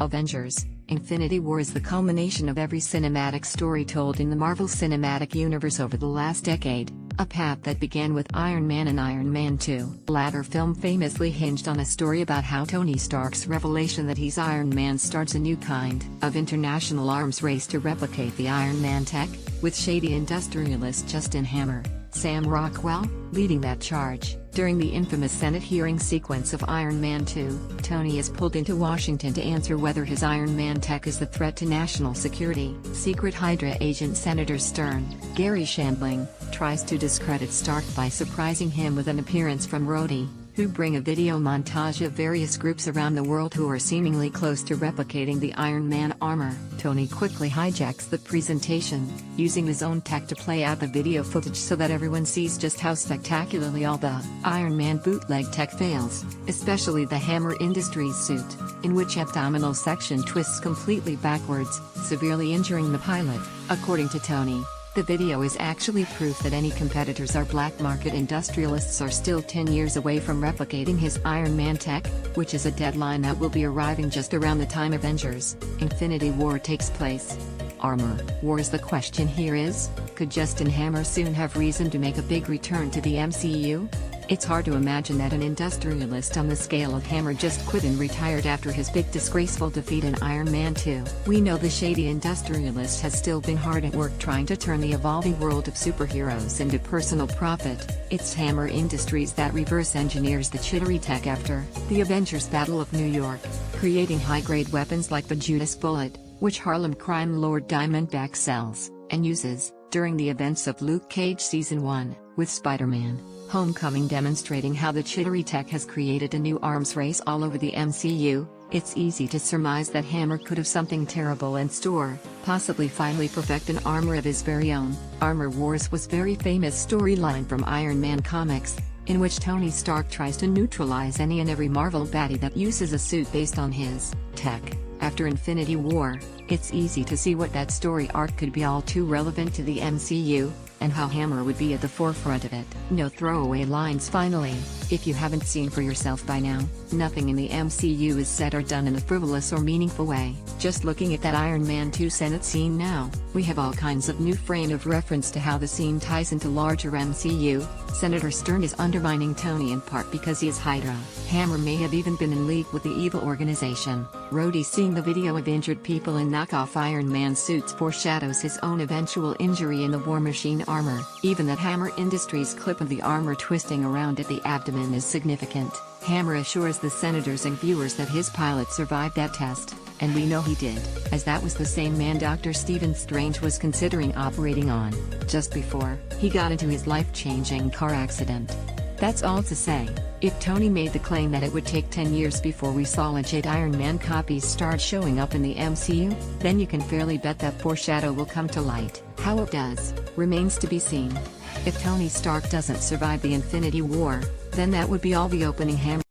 Avengers: Infinity War is the culmination of every cinematic story told in the Marvel Cinematic Universe over the last decade, a path that began with Iron Man and Iron Man 2. The latter film famously hinged on a story about how Tony Stark's revelation that he's Iron Man starts a new kind of international arms race to replicate the Iron Man tech, with shady industrialist Justin Hammer, Sam Rockwell, leading that charge. During the infamous Senate hearing sequence of Iron Man 2, Tony is pulled into Washington to answer whether his Iron Man tech is a threat to national security. Secret Hydra agent Senator Stern, Gary Shandling, tries to discredit Stark by surprising him with an appearance from Rhodey, who bring a video montage of various groups around the world who are seemingly close to replicating the Iron Man armor. Tony quickly hijacks the presentation, using his own tech to play out the video footage so that everyone sees just how spectacularly all the Iron Man bootleg tech fails, especially the Hammer Industries suit, in which abdominal section twists completely backwards, severely injuring the pilot. According to Tony, the video is actually proof that any competitors or black market industrialists are still 10 years away from replicating his Iron Man tech, which is a deadline that will be arriving just around the time Avengers: Infinity War takes place. Armor wars. The question here is, could Justin Hammer soon have reason to make a big return to the MCU? It's hard to imagine that an industrialist on the scale of Hammer just quit and retired after his big disgraceful defeat in Iron Man 2. We know the shady industrialist has still been hard at work trying to turn the evolving world of superheroes into personal profit. It's Hammer Industries that reverse engineers the jittery tech after the Avengers Battle of New York, creating high-grade weapons like the Judas Bullet, which Harlem crime lord Diamondback sells and uses during the events of Luke Cage Season 1, with Spider-Man: Homecoming demonstrating how the jittery tech has created a new arms race all over the MCU. It's easy to surmise that Hammer could have something terrible in store, possibly finally perfect an armor of his very own. Armor Wars was very famous storyline from Iron Man comics, in which Tony Stark tries to neutralize any and every Marvel baddie that uses a suit based on his tech. After Infinity War, it's easy to see what that story arc could be all too relevant to the MCU, and how Hammer would be at the forefront of it. No throwaway lines. Finally, if you haven't seen for yourself by now, nothing in the MCU is said or done in a frivolous or meaningful way. Just looking at that Iron Man 2 Senate scene now, we have all kinds of new frame of reference to how the scene ties into larger MCU. Senator Stern is undermining Tony in part because he is Hydra. Hammer may have even been in league with the evil organization. Rhodey seeing the video of injured people in knockoff Iron Man suits foreshadows his own eventual injury in the War Machine armor. Even that Hammer Industries clip of the armor twisting around at the abdomen is significant. Hammer assures the senators and viewers that his pilot survived that test, and we know he did, as that was the same man Dr. Stephen Strange was considering operating on, just before he got into his life-changing car accident. That's all to say, if Tony made the claim that it would take 10 years before we saw legit Iron Man copies start showing up in the MCU, then you can fairly bet that foreshadow will come to light. How it does, remains to be seen. If Tony Stark doesn't survive the Infinity War, then that would be all the opening Hammer